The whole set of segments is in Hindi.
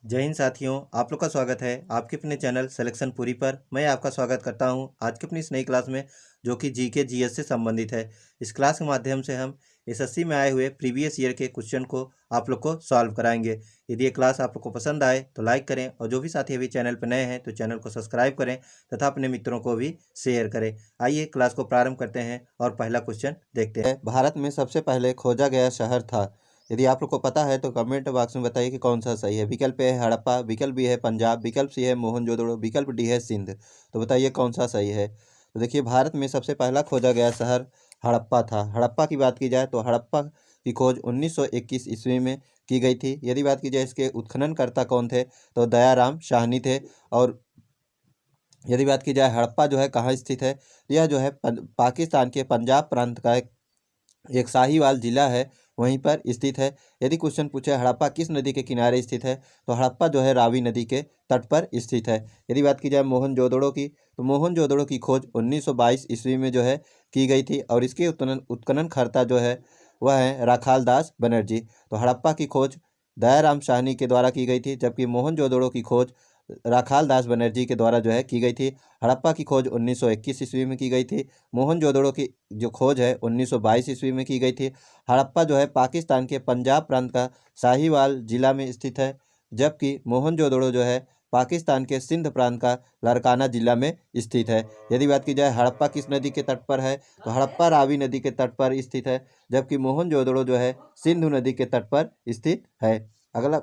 जय हिंद साथियों, आप लोग का स्वागत है आपके अपने चैनल सिलेक्शन पूरी पर। मैं आपका स्वागत करता हूं आज की अपनी इस नई क्लास में, जो कि जीके जीएस से संबंधित है। इस क्लास के माध्यम से हम एसएससी में आए हुए प्रीवियस ईयर के क्वेश्चन को आप लोग को सॉल्व कराएंगे। यदि ये क्लास आप लोग को पसंद आए तो लाइक करें, और जो भी साथी अभी चैनल पर नए हैं तो चैनल को सब्सक्राइब करें तथा अपने मित्रों को भी शेयर करें। आइए क्लास को प्रारंभ करते हैं और पहला क्वेश्चन देखते हैं। भारत में सबसे पहले खोजा गया शहर था। यदि आप लोग को पता है तो कमेंट बॉक्स में बताइए कि कौन सा सही है। विकल्प ए है हड़प्पा, विकल्प बी है पंजाब, विकल्प सी है मोहनजोदड़ो, विकल्प डी है सिंध। तो बताइए कौन सा सही है। तो देखिए, भारत में सबसे पहला खोजा गया शहर हड़प्पा था। हड़प्पा की बात की जाए तो हड़प्पा की खोज 1921 ईस्वी में की गई थी। यदि बात की जाए इसके उत्खननकर्ता कौन थे तो दयाराम साहनी थे। और यदि बात की जाए हड़प्पा जो है कहाँ स्थित है, यह जो है पाकिस्तान के पंजाब प्रांत का एक साहिवाल जिला है, वहीं पर स्थित है। यदि क्वेश्चन पूछे हड़प्पा किस नदी के किनारे स्थित है तो हड़प्पा जो है रावी नदी के तट पर स्थित है। यदि बात की जाए मोहनजोदड़ो की तो मोहनजोदड़ो की खोज 1922 ईस्वी में जो है की गई थी, और इसके उत्खननकर्ता जो है वह है राखाल दास बनर्जी। तो हड़प्पा की खोज दयाराम साहनी के द्वारा की गई थी, जबकि मोहनजोदड़ो की खोज राखाल दास बनर्जी के द्वारा जो है की गई थी। हड़प्पा की खोज 1921 ईस्वी में की गई थी। मोहनजोदड़ो की जो खोज है 1922 ईस्वी में की गई थी। हड़प्पा जो है पाकिस्तान के पंजाब प्रांत का साहिवाल जिला में स्थित है, जबकि मोहनजोदड़ो जो है पाकिस्तान के सिंध प्रांत का लारकाना जिला में स्थित है। यदि बात की जाए हड़प्पा किस नदी के तट पर है तो हड़प्पा रावी नदी के तट पर स्थित है, जबकि मोहनजोदड़ो जो है सिंधु नदी के तट पर स्थित है। अगला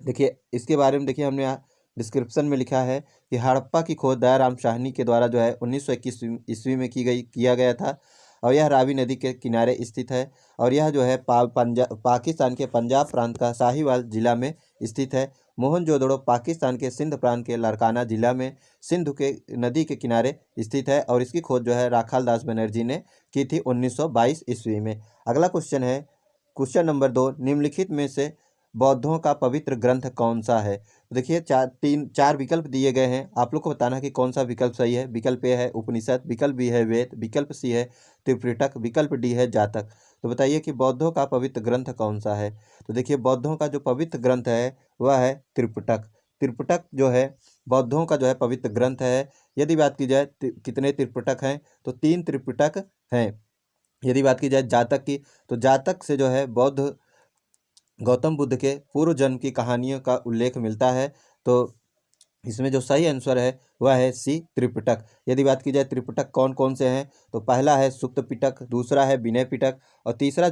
देखिए, इसके बारे में देखिए, हमने डिस्क्रिप्शन में लिखा है कि हड़प्पा की खोज दयाराम साहनी के द्वारा जो है 1921 ईस्वी में किया गया था, और यह रावी नदी के किनारे स्थित है। और यह जो है पाकिस्तान के पंजाब प्रांत का साहिवाल जिला में स्थित है। मोहनजोदड़ो पाकिस्तान के सिंध प्रांत के लारकाना जिला में सिंधु के नदी के किनारे स्थित है, और इसकी खोज जो है राखाल दास बनर्जी ने की थी 1922 ईस्वी में। अगला क्वेश्चन है क्वेश्चन नंबर 2, निम्नलिखित में से बौद्धों का पवित्र ग्रंथ कौन सा है। तो देखिए, चार विकल्प दिए गए हैं, आप लोग को बताना है कि कौन सा विकल्प सही है। विकल्प ए है उपनिषद, विकल्प बी है वेद, विकल्प सी है त्रिपिटक, विकल्प डी है जातक। तो बताइए कि बौद्धों का पवित्र ग्रंथ कौन सा है। तो देखिए, बौद्धों का जो पवित्र ग्रंथ है वह है त्रिपिटक। त्रिपिटक जो है बौद्धों का जो है पवित्र ग्रंथ है। यदि बात की जाए कितने त्रिपिटक हैं तो 3 त्रिपिटक हैं। यदि बात की जाए जातक की तो जातक से जो है बौद्ध गौतम बुद्ध के पूर्व जन्म की कहानियों का उल्लेख मिलता है। तो इसमें जो सही आंसर है वह है सी त्रिपिटक। यदि बात की जाए त्रिपिटक कौन कौन से हैं तो पहला है सुक्त पिटक, दूसरा है विनय पिटक, और तीसरा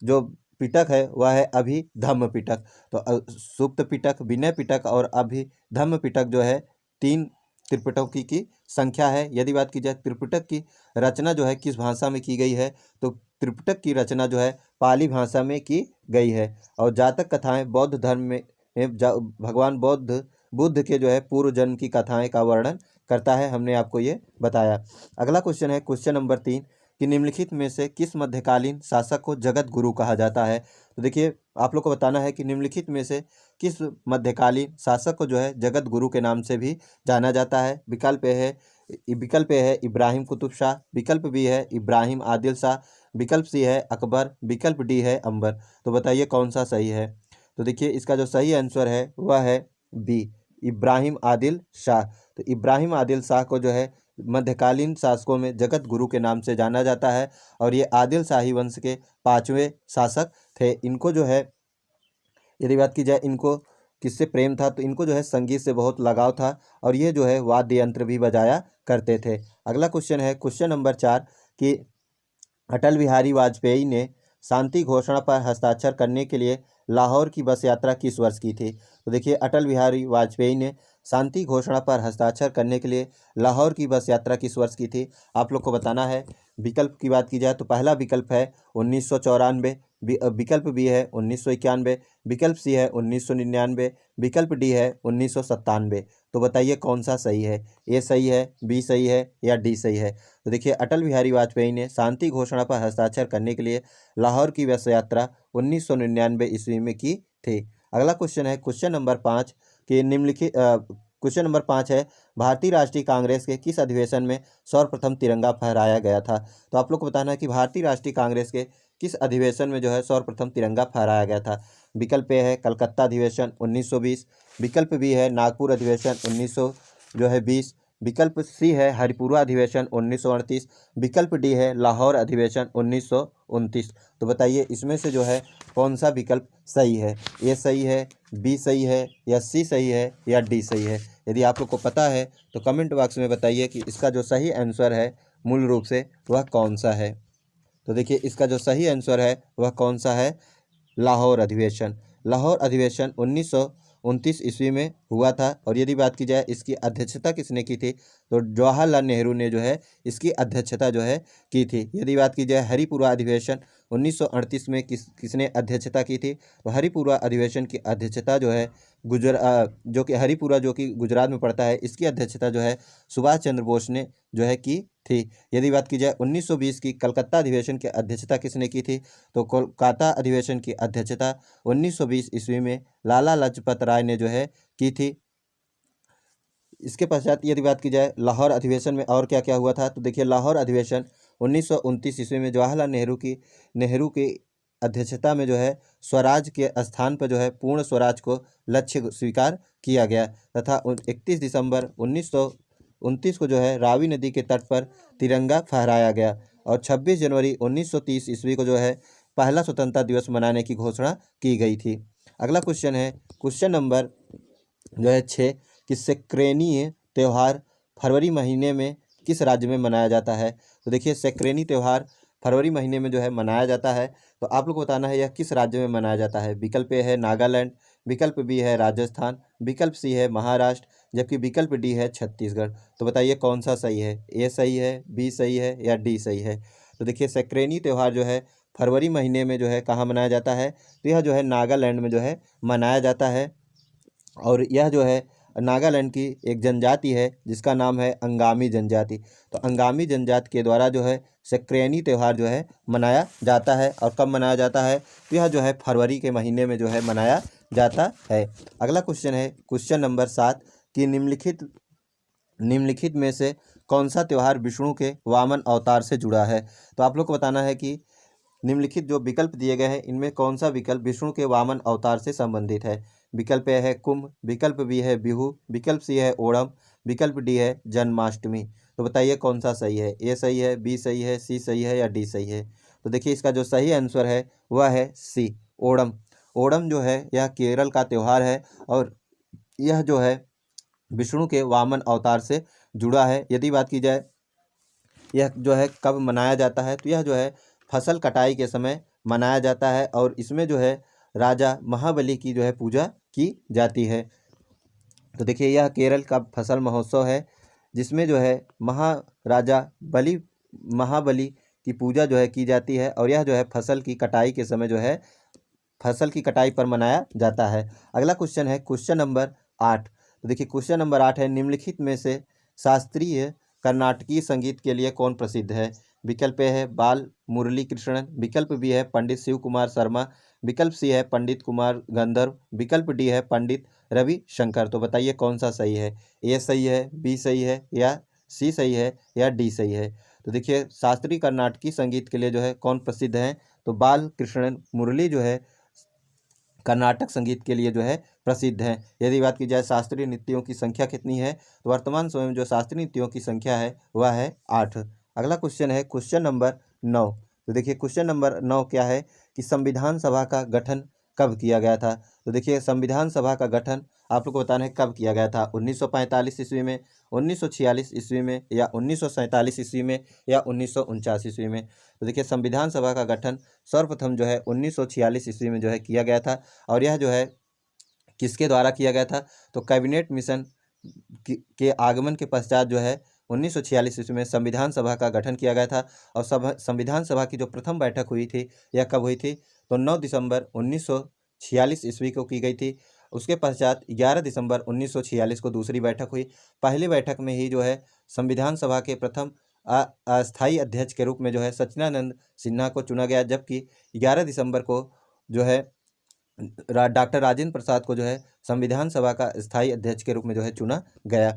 जो पिटक है वह है अभिधम्म पिटक। तो सुक्त पिटक, विनय पिटक और अभिधम्म पिटक जो है 3 त्रिपिटकों की संख्या है। यदि बात की जाए त्रिपिटक की रचना जो है किस भाषा में की गई है तो त्रिपिटक की रचना जो है पाली भाषा में की गई है। और जातक कथाएं बौद्ध धर्म में भगवान बुद्ध के जो है पूर्व जन्म की कथाएं का वर्णन करता है। हमने आपको ये बताया। अगला क्वेश्चन है क्वेश्चन नंबर 3 कि निम्नलिखित में से किस मध्यकालीन शासक को जगत गुरु कहा जाता है। तो देखिए, आप लोग को बताना है कि निम्नलिखित में से किस मध्यकालीन शासक को जो है जगत गुरु के नाम से भी जाना जाता है। विकल्प ए है इब्राहिम कुतुब शाह, विकल्प बी है इब्राहिम आदिल शाह, विकल्प सी है अकबर, विकल्प डी है अंबर। तो बताइए कौन सा सही है। तो देखिए, इसका जो सही आंसर है वह है बी, इब्राहिम आदिल शाह। तो इब्राहिम आदिल शाह को जो है मध्यकालीन शासकों में जगत गुरु के नाम से जाना जाता है, और ये आदिल शाही वंश के 5वें शासक थे। इनको जो है यदि बात की जाए इनको किससे प्रेम था तो इनको जो है संगीत से बहुत लगाव था, और ये जो है वाद्य यंत्र भी बजाया करते थे। अगला क्वेश्चन है क्वेश्चन नंबर 4 कि अटल बिहारी वाजपेयी ने शांति घोषणा पर हस्ताक्षर करने के लिए लाहौर की बस यात्रा किस वर्ष की थी। तो देखिए, अटल बिहारी वाजपेयी ने शांति घोषणा पर हस्ताक्षर करने के लिए लाहौर की बस यात्रा किस वर्ष की थी, आप लोग को बताना है। विकल्प की बात की जाए तो पहला विकल्प है 1994, विकल्प बी है 1991, विकल्प सी है 1999, विकल्प डी है 1997। तो बताइए कौन सा सही है। ए सही है, बी सही है या डी सही है। तो देखिए, अटल बिहारी वाजपेयी ने शांति घोषणा पर हस्ताक्षर करने के लिए लाहौर की बस यात्रा 1999 ईस्वी में की थी। अगला क्वेश्चन है क्वेश्चन नंबर 5 कि निम्नलिखित क्वेश्चन नंबर 5 है भारतीय राष्ट्रीय कांग्रेस के किस अधिवेशन में सर्वप्रथम तिरंगा फहराया गया था। तो आप लोग को बताना है कि भारतीय राष्ट्रीय कांग्रेस के किस अधिवेशन में जो है सर्वप्रथम तिरंगा फहराया गया था? विकल्प ए है कलकत्ता अधिवेशन 1920, विकल्प बी है नागपुर अधिवेशन 1920, विकल्प सी है हरिपुरा अधिवेशन 1938, विकल्प डी है लाहौर अधिवेशन 1929। तो बताइए इसमें से जो है कौन सा विकल्प सही है? ए सही है, बी सही है, या सी सही है, या डी सही है? यदि आप लोग को पता है तो कमेंट बॉक्स में बताइए कि इसका जो सही आंसर है मूल रूप से वह कौन सा है। तो देखिए इसका जो सही आंसर है वह कौन सा है? लाहौर अधिवेशन। लाहौर अधिवेशन 1929 ईस्वी में हुआ था। और यदि बात की जाए इसकी अध्यक्षता किसने की थी, तो जवाहरलाल नेहरू ने जो है इसकी अध्यक्षता जो है की थी। यदि बात की जाए हरिपुरा अधिवेशन 1938 में किसने अध्यक्षता की थी, तो हरिपुरा अधिवेशन की अध्यक्षता जो है जो कि हरिपुरा जो कि गुजरात में पड़ता है, इसकी अध्यक्षता जो है सुभाष चंद्र बोस ने जो है की थी। यदि बात की जाए 1920 की कलकत्ता अधिवेशन की अध्यक्षता किसने की थी, तो कोलकाता अधिवेशन की अध्यक्षता 1920 ईस्वी में लाला लाजपत राय ने जो है की थी। इसके पश्चात यदि बात की जाए लाहौर अधिवेशन में और क्या क्या हुआ था, तो देखिए लाहौर अधिवेशन 1929 ईस्वी में जवाहरलाल नेहरू की अध्यक्षता में जो है स्वराज के स्थान पर जो है पूर्ण स्वराज को लक्ष्य स्वीकार किया गया तथा 31 दिसंबर 1929 को जो है रावी नदी के तट पर तिरंगा फहराया गया और 26 जनवरी 1930 ईस्वी को जो है पहला स्वतंत्रता दिवस मनाने की घोषणा की गई थी। अगला क्वेश्चन है क्वेश्चन नंबर जो है 6 कि सैक्रेनी त्यौहार फरवरी महीने में किस राज्य में मनाया जाता है। तो देखिए सैक्रेनी त्यौहार फरवरी महीने में जो है मनाया जाता है। तो आप लोग को बताना है यह किस राज्य में मनाया जाता है। विकल्प ए है नागालैंड, विकल्प बी है राजस्थान, विकल्प सी है महाराष्ट्र, जबकि विकल्प डी है छत्तीसगढ़। तो बताइए कौन सा सही है? ए सही है, बी सही है, या डी सही है? तो देखिए सैक्रेनी त्यौहार जो है फरवरी महीने में जो है कहाँ मनाया जाता है, तो यह जो है नागालैंड में जो है मनाया जाता है। और यह जो है नागालैंड की एक जनजाति है जिसका नाम है अंगामी जनजाति। तो अंगामी जनजाति के द्वारा जो है सैक्रेनी त्यौहार जो है मनाया जाता है। और कब मनाया जाता है, तो यह जो है फरवरी के महीने में जो है मनाया जाता है। अगला क्वेश्चन है क्वेश्चन नंबर 7 कि निम्नलिखित में से कौन सा त्यौहार विष्णु के वामन अवतार से जुड़ा है। तो आप लोग को बताना है कि निम्नलिखित जो विकल्प दिए गए हैं इनमें कौन सा विकल्प विष्णु के वामन अवतार से संबंधित है। विकल्प ए है कुंभ, विकल्प बी है बिहू, विकल्प सी है ओणम, विकल्प डी है जन्माष्टमी। तो बताइए कौन सा सही है? ए सही है, बी सही है, सी सही है, या डी सही है? तो देखिए इसका जो सही आंसर है वह है सी ओणम। ओणम जो है यह केरल का त्यौहार है और यह जो है विष्णु के वामन अवतार से जुड़ा है। यदि बात की जाए यह जो है कब मनाया जाता है, तो यह जो है फसल कटाई के समय मनाया जाता है और इसमें जो है राजा महाबली की जो है पूजा की जाती है। तो देखिए यह केरल का फसल महोत्सव है जिसमें जो है महाबली की पूजा जो है की जाती है और यह जो है फसल की कटाई के समय जो है फसल की कटाई पर मनाया जाता है। अगला क्वेश्चन है क्वेश्चन नंबर 8। तो देखिए क्वेश्चन नंबर 8 है निम्नलिखित में से शास्त्रीय कर्नाटकीय संगीत के लिए कौन प्रसिद्ध है। विकल्प ए है बाल मुरली कृष्णन, विकल्प बी है पंडित शिव कुमार शर्मा, विकल्प सी है पंडित कुमार गंधर्व, विकल्प डी है पंडित रवि शंकर। तो बताइए कौन सा सही है? ए सही है, बी सही है, या सी सही है, या डी सही है? तो देखिए शास्त्रीय कर्नाटकी संगीत के लिए जो है कौन प्रसिद्ध है, तो बाल कृष्णन मुरली जो है कर्नाटक संगीत के लिए जो है प्रसिद्ध हैं। यदि बात की जाए शास्त्रीय नृत्यों की संख्या कितनी है, तो वर्तमान समय में जो शास्त्रीय नृत्यों की संख्या है वह है 8। अगला क्वेश्चन है क्वेश्चन नंबर 9। तो देखिए क्वेश्चन नंबर 9 क्या है कि संविधान सभा का गठन कब किया गया था। तो देखिए संविधान सभा का गठन आप लोग को बताना है कब किया गया था, 1945 ईस्वी में, 1946 ईस्वी में, या 1947 ईस्वी में, या 1949 ईस्वी में। तो देखिए संविधान सभा का गठन सर्वप्रथम जो है 1946 ईस्वी में जो है किया गया था और यह जो है किसके द्वारा किया गया था, तो कैबिनेट मिशन के आगमन के पश्चात जो है 1946 ईस्वी में संविधान सभा का गठन किया गया था। और संविधान सभा की जो प्रथम बैठक हुई थी यह कब हुई थी, तो 9 दिसंबर 1946 ईस्वी को की गई थी। उसके पश्चात 11 दिसंबर 1946 को दूसरी बैठक हुई। पहली बैठक में ही जो है संविधान सभा के प्रथम अस्थायी अध्यक्ष के रूप में जो है सच्चिदानंद सिन्हा को चुना गया, जबकि 11 दिसंबर को जो है डॉक्टर राजेंद्र प्रसाद को जो है संविधान सभा का स्थायी अध्यक्ष के रूप में जो है चुना गया।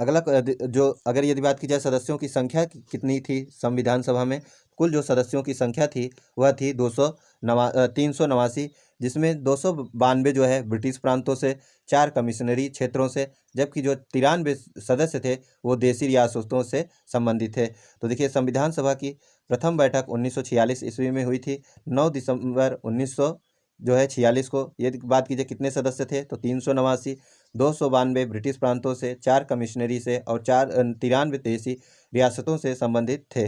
अगला जो अगर यदि बात की जाए सदस्यों की संख्या कितनी थी संविधान सभा में, कुल जो सदस्यों की संख्या थी वह थी 389, जिसमें 292 जो है ब्रिटिश प्रांतों से, 4 कमिश्नरी क्षेत्रों से, जबकि जो 93 सदस्य थे वो देशी रियासतों से संबंधित थे। तो देखिए संविधान सभा की प्रथम बैठक 1946 ईस्वी में हुई थी। 9 दिसंबर 1946 को। यदि बात कीजिए कितने सदस्य थे तो 389, 292 ब्रिटिश प्रांतों से, 4 कमिश्नरी से और 93 देशी रियासतों से संबंधित थे।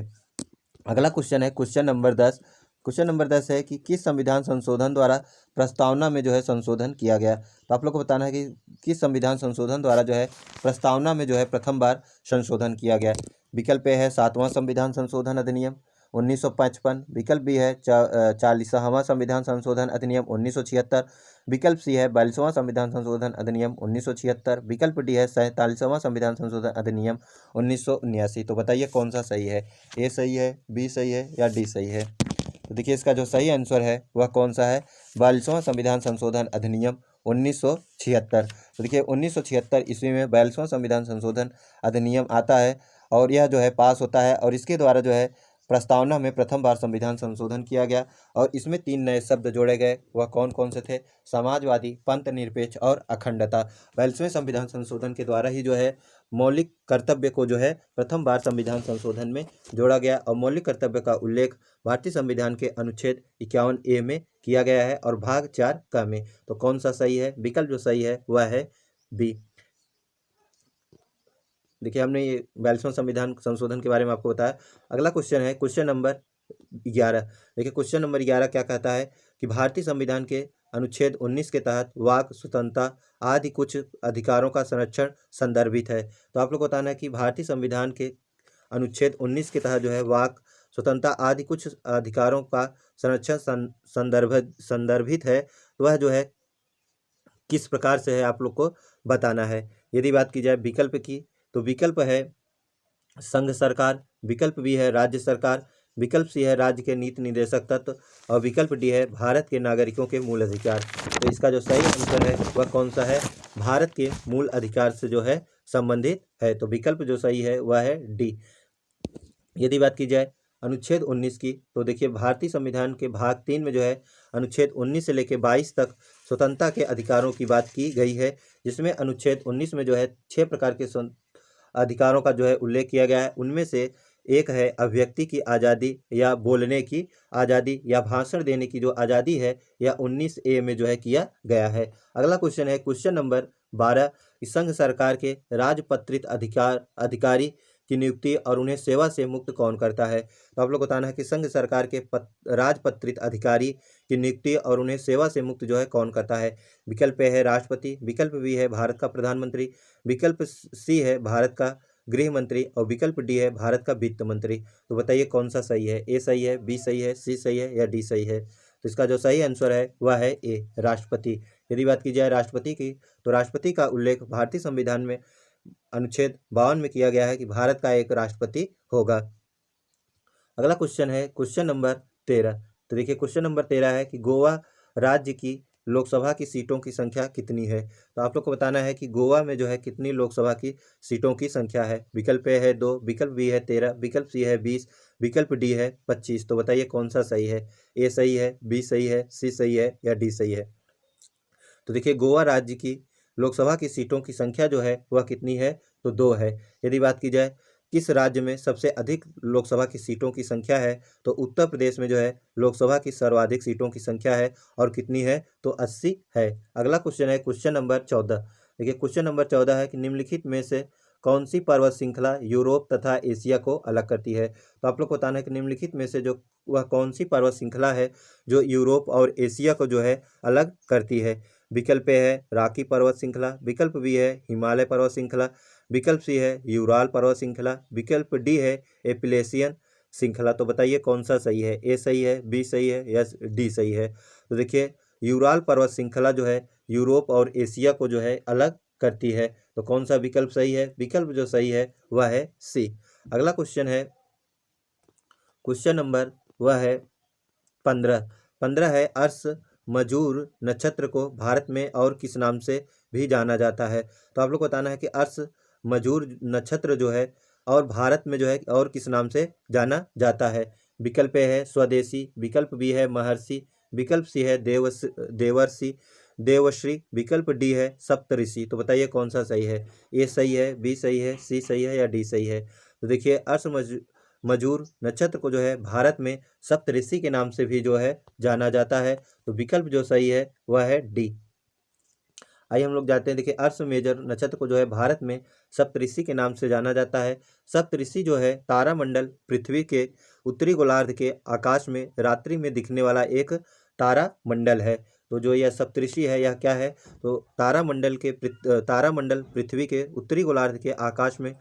अगला क्वेश्चन है क्वेश्चन नंबर 10। क्वेश्चन नंबर 10 है कि किस संविधान संशोधन द्वारा प्रस्तावना में जो है संशोधन किया गया। तो आप लोग को बताना है कि किस संविधान संशोधन द्वारा जो है प्रस्तावना में जो है प्रथम बार संशोधन किया गया। विकल्प ए है 7वां संविधान संशोधन अधिनियम 1955, विकल्प बी है 40वां संविधान संशोधन अधिनियम 1976, विकल्प सी है 42वां संविधान संशोधन अधिनियम 1976, विकल्प डी है 47वां संविधान संशोधन अधिनियम 1979। तो बताइए कौन सा सही है, ए सही है, बी सही है या डी सही है। तो देखिए इसका जो सही आंसर है वह कौन सा है, 42वां संविधान संशोधन अधिनियम 1976। तो देखिए 1976 ईस्वी में 42वां संविधान संशोधन अधिनियम आता है और यह जो है पास होता है और इसके द्वारा जो है प्रस्तावना में प्रथम बार संविधान संशोधन किया गया और इसमें 3 नए शब्द जोड़े गए। वह कौन कौन से थे, समाजवादी, पंथ निरपेक्ष और अखंडता। 42वें संविधान संशोधन के द्वारा ही जो है मौलिक कर्तव्य को जो है प्रथम बार संविधान संशोधन में जोड़ा गया और मौलिक कर्तव्य का उल्लेख भारतीय संविधान के अनुच्छेद 51A में किया गया है और भाग 4 क में। तो कौन सा सही है, विकल्प जो सही है वह है बी। देखिए हमने ये 42वां संविधान संशोधन के बारे में आपको बताया। अगला क्वेश्चन है क्वेश्चन नंबर 11। देखिए क्वेश्चन नंबर 11 क्या कहता है कि भारतीय संविधान के अनुच्छेद 19 के तहत वाक स्वतंत्रता आदि कुछ अधिकारों का संरक्षण संदर्भित है। तो आप लोग को बताना है कि भारतीय संविधान के अनुच्छेद 19 के तहत जो है वाक स्वतंत्रता आदि कुछ अधिकारों का संरक्षण संदर्भित है। तो वह जो है किस प्रकार से है आप लोग को बताना है। यदि बात की जाए विकल्प की तो विकल्प है संघ सरकार, विकल्प बी है राज्य सरकार, विकल्प सी है राज्य के नीति निर्देशक तत्व और विकल्प डी है भारत के नागरिकों के मूल अधिकार। तो इसका जो सही आंसर है वह कौन सा है, भारत के मूल अधिकार से जो है संबंधित है। तो विकल्प जो सही है वह है डी। यदि बात की जाए अनुच्छेद 19 की तो देखिए भारतीय संविधान के भाग 3 में जो है अनुच्छेद 19 से लेकर 22 तक स्वतंत्रता के अधिकारों की बात की गई है, जिसमें अनुच्छेद 19 में जो है 6 प्रकार के अधिकारों का जो है उल्लेख किया गया है। उनमें से एक है अभिव्यक्ति की आज़ादी या बोलने की आज़ादी या भाषण देने की जो आज़ादी है, या 19A में जो है किया गया है। अगला क्वेश्चन है क्वेश्चन नंबर 12। संघ सरकार के राजपत्रित अधिकारी की नियुक्ति और उन्हें सेवा से मुक्त कौन करता है। तो आप लोग को बताना है कि संघ सरकार के राजपत्रित अधिकारी की नियुक्ति और उन्हें सेवा से मुक्त जो है कौन करता है। विकल्प ए है राष्ट्रपति, विकल्प बी है भारत का प्रधानमंत्री, विकल्प सी है भारत का गृह मंत्री और विकल्प डी है भारत का वित्त मंत्री। तो बताइए कौन सा सही है, ए सही है, बी सही है, सी सही है या डी सही है। तो इसका जो सही आंसर है वह है ए राष्ट्रपति। यदि बात की जाए राष्ट्रपति की तो राष्ट्रपति का उल्लेख भारतीय संविधान में अनुच्छेद 52 में किया गया है कि भारत का एक राष्ट्रपति होगा। अगला क्वेश्चन है क्वेश्चन नंबर 13। तो देखिए क्वेश्चन नंबर 13 है कि गोवा राज्य की लोकसभा की सीटों की संख्या कितनी है। तो आप लोग को बताना है कि गोवा में जो है कितनी लोकसभा की सीटों की संख्या है। विकल्प ए है 2, विकल्प बी है 13, विकल्प सी है 20, विकल्प डी है 25। तो बताइए कौन सा सही है, ए सही है, बी सही है, सी सही है या डी सही है। तो देखिए गोवा राज्य की लोकसभा की सीटों की संख्या जो है वह कितनी है, तो 2 है। यदि बात की जाए किस राज्य में सबसे अधिक लोकसभा की सीटों की संख्या है, तो उत्तर प्रदेश में जो है लोकसभा की सर्वाधिक सीटों की संख्या है और कितनी है, तो 80 है। अगला क्वेश्चन है क्वेश्चन नंबर 14। देखिए क्वेश्चन नंबर 14 है कि निम्नलिखित में से कौन सी पर्वत श्रृंखला यूरोप तथा एशिया को अलग करती है। तो आप लोग को बताना है कि निम्नलिखित में से जो वह कौन सी पर्वत श्रृंखला है जो यूरोप और एशिया को जो है अलग करती है। विकल्प ए है राकी पर्वत श्रृंखला, विकल्प बी है हिमालय पर्वत श्रृंखला, विकल्प सी है यूराल पर्वत श्रृंखला, विकल्प डी है एपिलेशियन श्रृंखला। तो बताइए कौन सा सही है, ए सही है, बी सही है या डी सही है। तो देखिए यूराल पर्वत श्रृंखला जो है यूरोप और एशिया को जो है अलग करती है। तो कौन सा विकल्प सही है, विकल्प जो सही है वह है सी। अगला क्वेश्चन है क्वेश्चन नंबर वह है 15 है अर्श मजूर नक्षत्र को भारत में और किस नाम से भी जाना जाता है। तो आप लोग को बताना है कि अर्श मजूर नक्षत्र जो है और भारत में जो है और किस नाम से जाना जाता है। विकल्प ए है स्वदेशी, विकल्प बी है महर्षि, विकल्प सी है देवर्षि देवश्री, विकल्प डी है सप्तऋषि। तो बताइए कौन सा सही है? ए सही है, बी सही है, सी सही है या डी सही है? तो देखिए मजूर नक्षत्र को जो है भारत में सप्तऋषि के नाम से भी जो है जाना जाता है। तो विकल्प जो सही है वह है डी। आइए हम लोग जाते हैं। देखिए अर्स मेजर नक्षत्र को जो है भारत में सप्तऋषि के नाम से जाना जाता है। सप्तऋषि जो है तारामंडल पृथ्वी के उत्तरी गोलार्ध के आकाश में रात्रि में दिखने वाला एक तारा मंडल है। तो जो यह सप्तऋषि है यह क्या है? तो तारामंडल पृथ्वी के उत्तरी गोलार्ध के आकाश में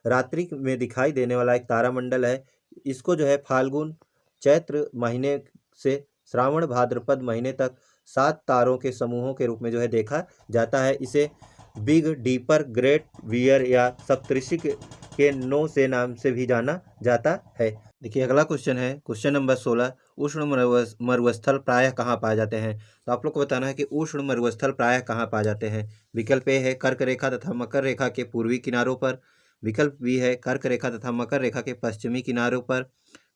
रात्रि में दिखाई देने वाला एक तारामंडल है। इसको जो है फाल्गुन चैत्र महीने से श्रावण भाद्रपद महीने तक 7 तारों के समूहों के रूप में जो है देखा जाता है। इसे बिग डीपर ग्रेट वियर या सप्तऋषि के नो से नाम से भी जाना जाता है। देखिए अगला क्वेश्चन है क्वेश्चन नंबर 16। उष्ण मरुस्थल प्रायः कहाँ पाए जाते हैं? तो आप लोग को बताना है कि उष्ण मरुस्थल प्रायः कहाँ पाए जाते हैं। विकल्प ए है कर्क रेखा तथा मकर रेखा के पूर्वी किनारों पर, विकल्प बी है कर्क रेखा तथा मकर रेखा के पश्चिमी किनारों पर,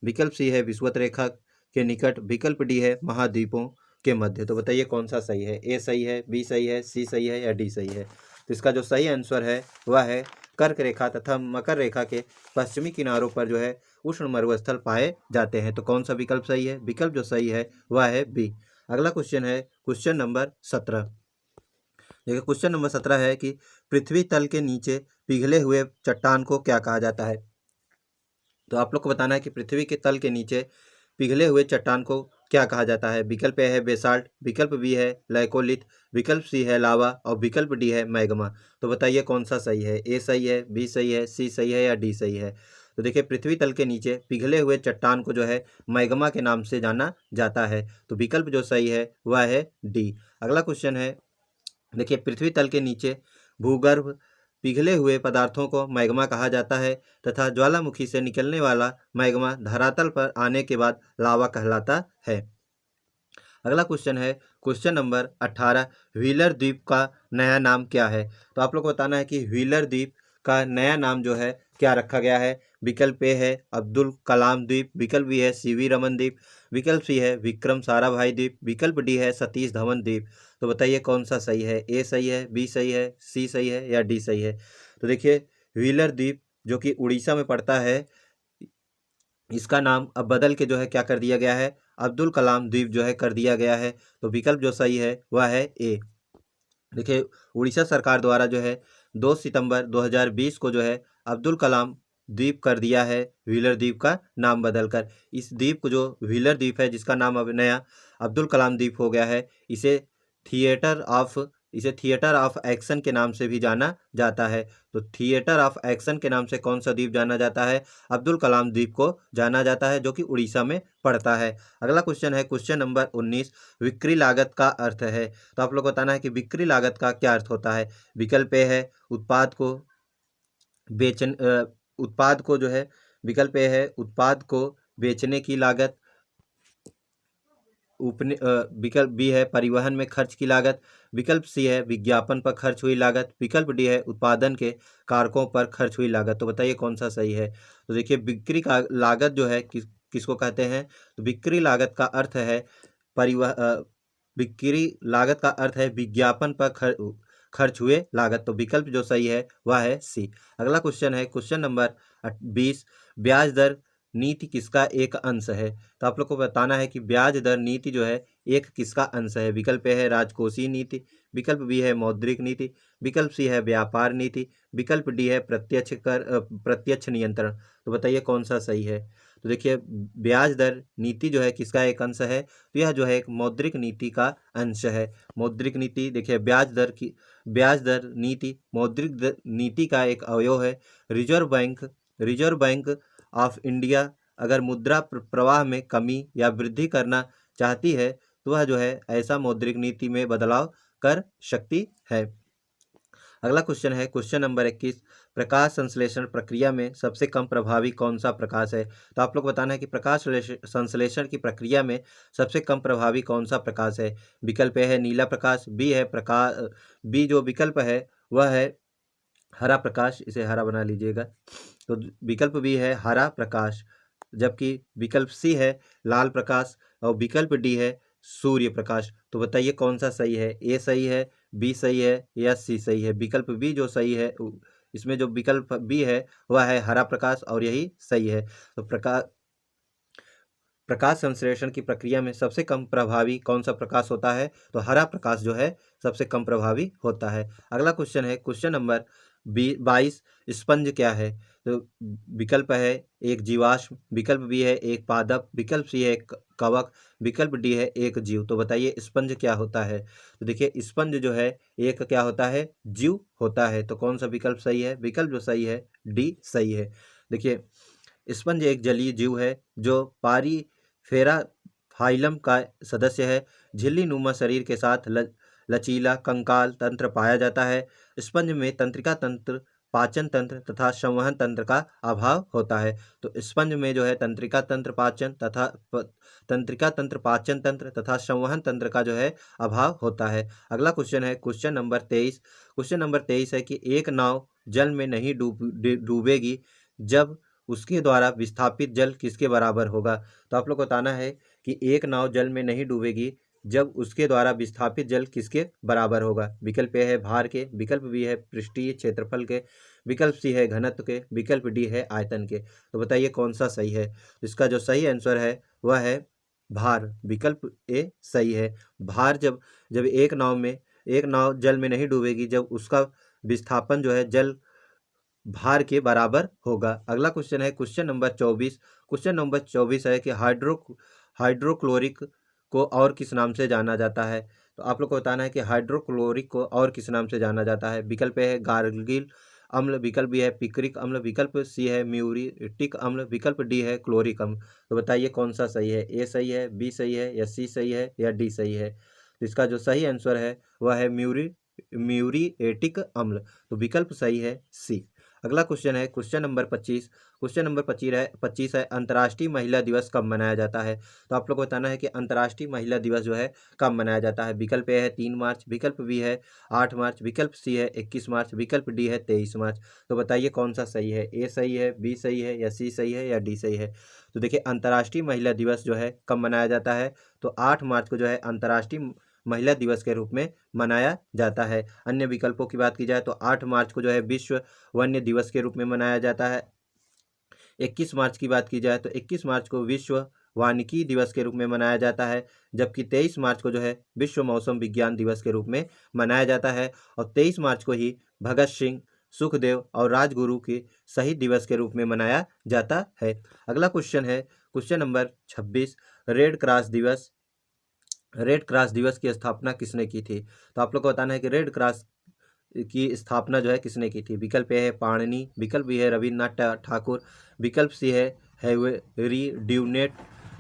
विकल्प सी है विषुवत रेखा के निकट, विकल्प डी है महाद्वीपों के मध्य। तो बताइए कौन सा सही है? ए सही है, बी सही है, सी सही है या डी सही है? तो इसका जो सही आंसर है वह है कर्क रेखा तथा मकर रेखा के पश्चिमी किनारों पर जो है उष्ण मरुस्थल पाए जाते हैं। तो कौन सा विकल्प सही है? विकल्प जो सही है वह है बी। अगला क्वेश्चन है क्वेश्चन नंबर 17। देखिए क्वेश्चन नंबर 17 है कि पृथ्वी तल के नीचे पिघले हुए चट्टान को क्या कहा जाता है? तो आप लोग को बताना है कि पृथ्वी के तल के नीचे पिघले हुए चट्टान को क्या कहा जाता है। विकल्प ए है बेसाल्ट, विकल्प बी है लाइकोलिथ, विकल्प सी है लावा और विकल्प डी है मैग्मा। तो बताइए कौन सा सही है? ए सही है, बी सही है, सी सही है या डी सही है? तो देखिए पृथ्वी तल के नीचे पिघले हुए चट्टान को जो है मैग्मा के नाम से जाना जाता है। तो विकल्प जो सही है वह है डी। अगला क्वेश्चन है देखिए पृथ्वी तल के नीचे भूगर्भ पिघले हुए पदार्थों को मैग्मा कहा जाता है तथा ज्वालामुखी से निकलने वाला मैग्मा धरातल पर आने के बाद लावा कहलाता है। अगला क्वेश्चन है क्वेश्चन नंबर 18। व्हीलर द्वीप का नया नाम क्या है? तो आप लोग को बताना है कि व्हीलर द्वीप का नया नाम जो है क्या रखा गया है। विकल्प ए है अब्दुल कलाम द्वीप, विकल्प बी है सीवी रमन द्वीप, विकल्प सी है विक्रम साराभाई द्वीप, विकल्प डी है सतीश धवन द्वीप। तो बताइए कौन सा सही है? ए सही है, बी सही है, सी सही है या डी सही है? तो देखिए व्हीलर द्वीप जो कि उड़ीसा में पड़ता है, इसका नाम अब बदल के जो है क्या कर दिया गया है? अब्दुल कलाम द्वीप जो है कर दिया गया है। तो विकल्प जो सही है वह है ए। देखिए उड़ीसा सरकार द्वारा जो है 2 सितंबर 2020 को जो है अब्दुल कलाम द्वीप कर दिया है व्हीलर द्वीप का नाम बदलकर। इस द्वीप को जो व्हीलर द्वीप है जिसका नाम अब नया अब्दुल कलाम द्वीप हो गया है, इसे थिएटर ऑफ एक्शन के नाम से भी जाना जाता है। तो थिएटर ऑफ एक्शन के नाम से कौन सा द्वीप जाना जाता है? अब्दुल कलाम द्वीप को जाना जाता है जो कि उड़ीसा में पड़ता है। अगला क्वेश्चन है क्वेश्चन नंबर 19। विक्री लागत का अर्थ है। तो आप लोग को बताना है कि विक्री लागत का क्या अर्थ होता है। विकल्प ए है उत्पाद को जो है, विकल्प ए है उत्पाद को बेचने की लागत, विकल्प बी है परिवहन में खर्च की लागत, विकल्प सी है विज्ञापन पर खर्च हुई लागत, विकल्प डी है उत्पादन के कारकों पर खर्च हुई लागत। तो बताइए कौन सा सही है? तो देखिए बिक्री का लागत जो है किसको कहते हैं? तो बिक्री लागत का अर्थ है बिक्री लागत का अर्थ है विज्ञापन पर खर्च हुए लागत। तो विकल्प जो सही है वह है सी। अगला क्वेश्चन है क्वेश्चन नंबर 20। ब्याज दर नीति किसका एक अंश है? तो आप लोग को बताना है कि ब्याज दर नीति जो है एक किसका अंश है। विकल्प ए है राजकोषीय नीति, विकल्प बी है मौद्रिक नीति, विकल्प सी है व्यापार नीति, विकल्प डी है प्रत्यक्ष नियंत्रण। तो बताइए कौन सा सही है? तो देखिए ब्याज दर नीति जो है किसका एक अंश है? तो यह जो है एक मौद्रिक नीति का अंश है। मौद्रिक नीति देखिए ब्याज दर नीति मौद्रिक नीति का एक अवयव है। रिजर्व बैंक ऑफ इंडिया अगर मुद्रा प्रवाह में कमी या वृद्धि करना चाहती है तो वह जो है ऐसा मौद्रिक नीति में बदलाव कर सकती है। अगला क्वेश्चन है क्वेश्चन नंबर 21। प्रकाश संश्लेषण प्रक्रिया में सबसे कम प्रभावी कौन सा प्रकाश है? तो आप लोग बताना है कि प्रकाश संश्लेषण की प्रक्रिया में सबसे कम प्रभावी कौन सा प्रकाश है। विकल्प ए है नीला प्रकाश, बी जो विकल्प है वह है हरा प्रकाश, इसे हरा बना लीजिएगा। तो विकल्प बी है हरा प्रकाश। जबकि विकल्प सी है लाल प्रकाश और विकल्प डी है सूर्य प्रकाश। तो बताइए कौन सा सही है, ए सही है, बी सही है या सी सही है। विकल्प बी जो सही है, इसमें जो विकल्प बी है वह है हरा प्रकाश और यही सही है। तो प्रकाश संश्लेषण की प्रक्रिया में सबसे कम प्रभावी कौन सा प्रकाश होता है, तो हरा प्रकाश जो है सबसे कम प्रभावी होता है। अगला क्वेश्चन है क्वेश्चन नंबर 22, स्पंज क्या है। तो विकल्प है एक जीवाश्म, विकल्प बी है एक पादप, विकल्प सी है एक कवक, विकल्प डी है एक जीव। तो बताइए स्पंज क्या होता है। तो देखिए स्पंज जो है एक क्या होता है, जीव होता है। तो कौन सा विकल्प सही है, विकल्प जो सही है डी सही है। देखिए स्पंज एक जलीय जीव है जो पारीफेरा फाइलम का सदस्य है। झिल्ली नुमा शरीर के साथ लचीला कंकाल तंत्र पाया जाता है। स्पंज में तंत्रिका तंत्र, पाचन तंत्र तथा संवहन तंत्र का अभाव होता है। तो स्पंज में जो है तंत्रिका तंत्र पाचन तंत्र तथा संवहन तंत्र का जो है अभाव होता है। अगला क्वेश्चन है क्वेश्चन नंबर 23। क्वेश्चन नंबर 23 है कि एक नाव जल में नहीं डूबेगी जब उसके द्वारा विस्थापित जल किसके बराबर होगा। तो आप लोग को बताना है कि एक नाव जल में नहीं डूबेगी जब उसके द्वारा विस्थापित जल किसके बराबर होगा। विकल्प ए है भार के, विकल्प बी है पृष्ठीय क्षेत्रफल के, विकल्प सी है घनत्व के, विकल्प डी है आयतन के। तो बताइए कौन सा सही है। इसका जो सही आंसर है वह है भार, विकल्प ए सही है। भार जब जब एक नाव जल में नहीं डूबेगी जब उसका विस्थापन जो है जल भार के बराबर होगा। अगला क्वेश्चन है क्वेश्चन नंबर 24। क्वेश्चन नंबर 24 है कि हाइड्रोक्लोरिक को और किस नाम से जाना जाता है। तो आप लोग को बताना है कि हाइड्रोक्लोरिक को और किस नाम से जाना जाता है। विकल्प है गार्गिल अम्ल, विकल्प बी है पिक्रिक अम्ल, विकल्प सी है म्यूरिटिक अम्ल, विकल्प डी है क्लोरिक अम्ल। तो बताइए कौन सा सही है, ए सही है, बी सही है या सी सही है या डी सही है। तो इसका जो सही आंसर है वह है म्यूरिएटिक अम्ल। तो विकल्प सही है सी। अगला क्वेश्चन है क्वेश्चन नंबर 25। क्वेश्चन नंबर 25 है अंतर्राष्ट्रीय महिला दिवस कब मनाया जाता है। तो आप लोग को बताना है कि अंतर्राष्ट्रीय महिला दिवस जो है कब मनाया जाता है। विकल्प ए है 3 मार्च, विकल्प बी है 8 मार्च, विकल्प सी है 21 मार्च, विकल्प डी है 23 मार्च। तो बताइए कौन सा सही है, ए सही है, बी सही है या सी सही है या डी सही है। तो देखिए अंतर्राष्ट्रीय महिला दिवस जो है कब मनाया जाता है, तो 8 मार्च को जो है अंतर्राष्ट्रीय महिला दिवस के रूप में मनाया जाता है। अन्य विकल्पों की बात की जाए तो 8 मार्च को जो है विश्व वन्य दिवस के रूप में मनाया जाता है। 21 मार्च की बात की जाए तो 21 मार्च को विश्व वानिकी दिवस के रूप में मनाया जाता है, जबकि 23 मार्च को जो है विश्व मौसम विज्ञान दिवस के रूप में मनाया जाता है और 23 मार्च को ही भगत सिंह, सुखदेव और राजगुरु के शहीद दिवस के रूप में मनाया जाता है। अगला क्वेश्चन है क्वेश्चन नंबर 26, रेड क्रॉस दिवस की स्थापना किसने की थी। तो आप लोग को बताना है कि रेड क्रॉस की स्थापना जो है किसने की थी। विकल्प ए है पाणिनि, विकल्प बी है रविन्द्रनाथ ठाकुर, विकल्प सी है हेनरी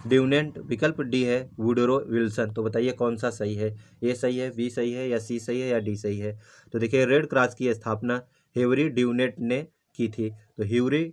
ड्यूनेंट, विकल्प डी है वुडरो विल्सन। तो बताइए कौन सा सही है, ए सही है, बी सही है या सी सही है या डी सही है। तो देखिए रेड क्रॉस की स्थापना हेनरी ड्यूनेंट ने की थी। तो हेनरी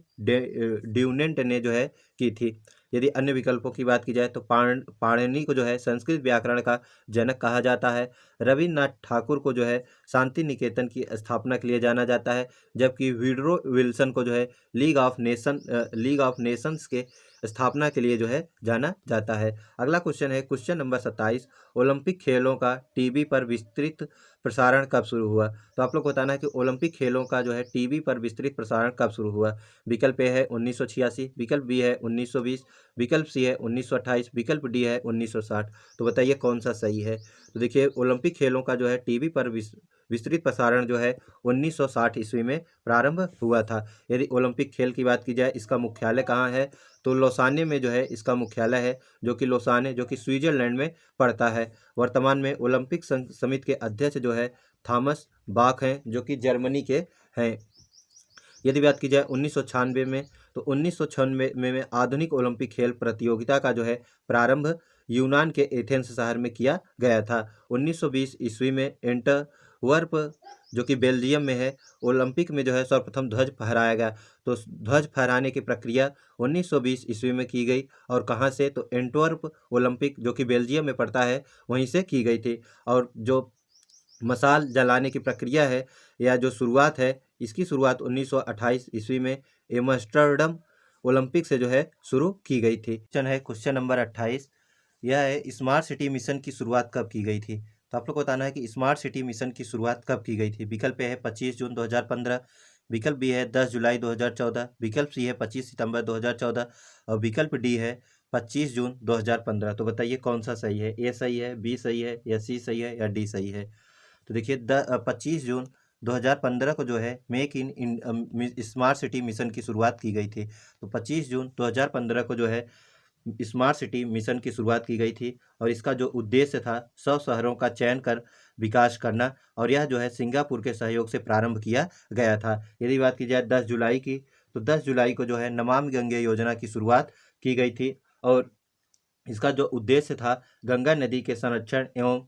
ड्यूनेंट ने जो है की थी। यदि अन्य विकल्पों की बात की जाए तो पाणिनि को जो है संस्कृत व्याकरण का जनक कहा जाता है। रविन्द्रनाथ ठाकुर को जो है शांति निकेतन की स्थापना के लिए जाना जाता है, जबकि वुडरो विल्सन को जो है लीग ऑफ नेशंस के स्थापना के लिए जो है जाना जाता है। अगला क्वेश्चन है क्वेश्चन नंबर 27, ओलंपिक खेलों का टीवी पर विस्तृत प्रसारण कब शुरू हुआ। तो आप लोग को बताना है कि ओलंपिक खेलों का जो है टीवी पर विस्तृत प्रसारण कब शुरू हुआ। विकल्प ए है 1986, विकल्प बी है 1920, विकल्प सी है 1928, विकल्प डी है 1960। तो बताइए कौन सा सही है। तो देखिए ओलंपिक खेलों का जो है टीवी पर विस्तृत प्रसारण जो है 1960 ईस्वी में प्रारंभ हुआ था। यदि ओलंपिक खेल की बात की जाए इसका मुख्यालय कहाँ है, तो लोसाने में जो है इसका मुख्यालय है, जो कि लोसाने जो कि स्विट्जरलैंड में पड़ता है। वर्तमान में ओलंपिक समिति के अध्यक्ष जो है थॉमस बाख हैं, जो कि जर्मनी के हैं। यदि बात की जाए 1996 में, तो 1996 में आधुनिक ओलंपिक खेल प्रतियोगिता का जो है प्रारंभ यूनान के एथेंस शहर में किया गया था। 1920 ईस्वी में एंटवर्प जो कि बेल्जियम में है, ओलंपिक में जो है सर्वप्रथम ध्वज फहराया गया। तो ध्वज फहराने की प्रक्रिया 1920 ईस्वी में की गई और कहाँ से, तो एंटवर्प ओलंपिक जो कि बेल्जियम में पड़ता है वहीं से की गई थी। और जो मशाल जलाने की प्रक्रिया है या जो शुरुआत है, इसकी शुरुआत 1928 ईस्वी में एम्स्टर्डम ओलंपिक से जो है शुरू की गई थी। क्वेश्चन है क्वेश्चन नंबर 28, यह है स्मार्ट सिटी मिशन की शुरुआत कब की गई थी। तो आप लोग को बताना है कि स्मार्ट सिटी मिशन की शुरुआत कब की गई थी। विकल्प ए है 25 जून 2015, विकल्प बी है 10 जुलाई 2014, विकल्प सी है 25 सितंबर 2014 और विकल्प डी है 25 जून 2015। तो बताइए कौन सा सही है, ए सही है, बी सही है या सी सही है या डी सही है। तो देखिए 25 जून 2015 को जो है make in smart city mission की शुरुआत की गई थी। तो 25 जून 2015 को जो है स्मार्ट सिटी मिशन की शुरुआत की गई थी और इसका जो उद्देश्य था 100 शहरों का चयन कर विकास करना, और यह जो है सिंगापुर के सहयोग से प्रारंभ किया गया था। यदि बात की जाए 10 जुलाई की, तो 10 जुलाई को जो है नमामि गंगे योजना की शुरुआत की गई थी और इसका जो उद्देश्य था गंगा नदी के संरक्षण एवं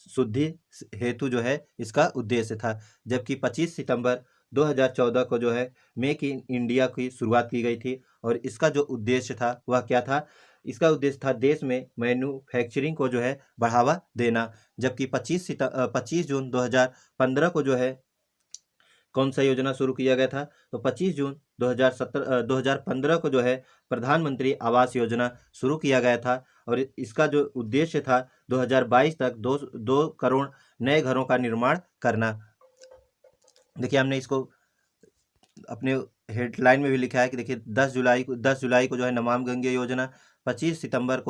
शुद्धि हेतु जो है इसका उद्देश्य था। जबकि 25 सितंबर 2014 को जो है मेक इन इंडिया की शुरुआत की गई थी और इसका जो उद्देश्य था वह क्या था, इसका उद्देश्य था देश में मैन्युफैक्चरिंग को जो है बढ़ावा देना। जबकि 25 जून 2015 को जो है कौन सा योजना शुरू किया गया था, तो 25 जून 2015 को जो है प्रधानमंत्री आवास योजना शुरू किया गया था और इसका जो उद्देश्य था 2022 तक 2 करोड़ नए घरों का निर्माण करना। देखिए हमने इसको अपने हेडलाइन में भी लिखा है कि देखिए 10 जुलाई को जो है नमामि गंगे योजना, 25 सितंबर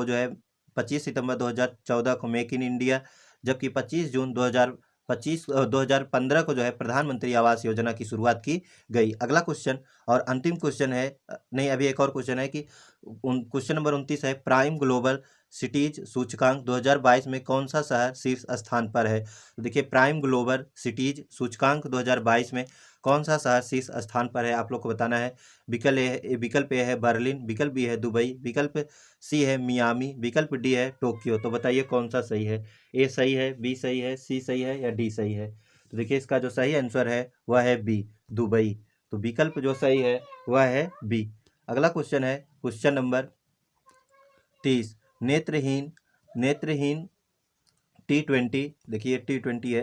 2014 को मेक इन इंडिया, जबकि 25 जून 2015 को जो है प्रधानमंत्री आवास योजना की शुरुआत की गई। अगला क्वेश्चन और अंतिम क्वेश्चन है, नहीं अभी एक और क्वेश्चन है कि क्वेश्चन नंबर 29 है प्राइम ग्लोबल सिटीज सूचकांक 2022 में कौन सा शहर शीर्ष स्थान पर है। तो देखिए प्राइम ग्लोबल सिटीज सूचकांक 2022 में कौन सा शहर शीर्ष स्थान पर है, आप लोग को बताना है। विकल्प ए है बर्लिन, विकल्प बी है दुबई, विकल्प सी है मियामी, विकल्प डी है टोक्यो। तो बताइए कौन सा सही है, ए सही है, बी सही है, सी सही है या डी सही है। तो देखिए इसका जो सही आंसर है वह है बी, दुबई। तो विकल्प जो सही है वह है बी। अगला क्वेश्चन है क्वेश्चन नंबर 30, नेत्रहीन T20, देखिए T20 है,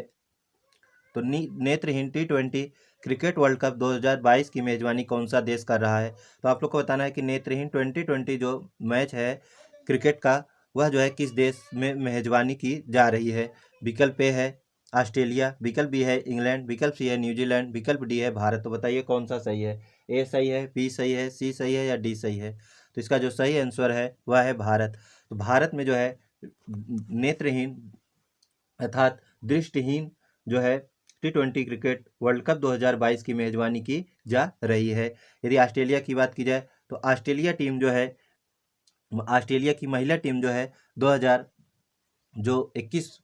तो नेत्रहीन T20 क्रिकेट वर्ल्ड कप 2022 की मेजबानी कौन सा देश कर रहा है। तो आप लोग को बताना है कि नेत्रहीन 2020 जो मैच है क्रिकेट का वह जो है किस देश में मेजबानी की जा रही है। विकल्प ए है ऑस्ट्रेलिया, विकल्प बी है इंग्लैंड, विकल्प सी है न्यूजीलैंड, विकल्प डी है भारत। तो बताइए कौन सा सही है, ए सही है, बी सही है, सी सही है या डी सही है। तो इसका जो सही आंसर है वह है भारत। तो भारत में जो है नेत्रहीन अर्थात दृष्टिहीन जो है T20 क्रिकेट वर्ल्ड कप 2022 की मेजबानी की जा रही है। यदि ऑस्ट्रेलिया की बात की जाए तो ऑस्ट्रेलिया की महिला टीम जो है 2022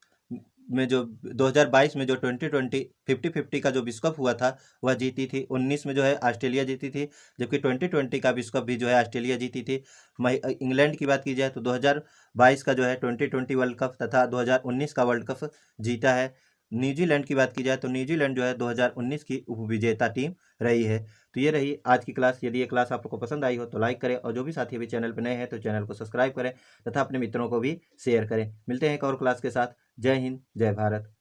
में जो 2020 50-50 का जो विश्व कप हुआ था वह जीती थी। 19 में जो है ऑस्ट्रेलिया जीती थी, जबकि 2020 का विश्व कप भी जो है ऑस्ट्रेलिया जीती थी। इंग्लैंड की बात की जाए तो 2022 का जो है 2020 वर्ल्ड कप तथा 2019 का वर्ल्ड कप जीता है। न्यूजीलैंड की बात की जाए तो न्यूजीलैंड जो है 2019 की उपविजेता टीम रही है। तो ये रही आज की क्लास। यदि ये क्लास आप लोग को पसंद आई हो तो लाइक करें और जो भी साथी अभी चैनल पर नए हैं तो चैनल को सब्सक्राइब करें तथा अपने मित्रों को भी शेयर करें। मिलते हैं एक और क्लास के साथ। जय हिंद, जय भारत।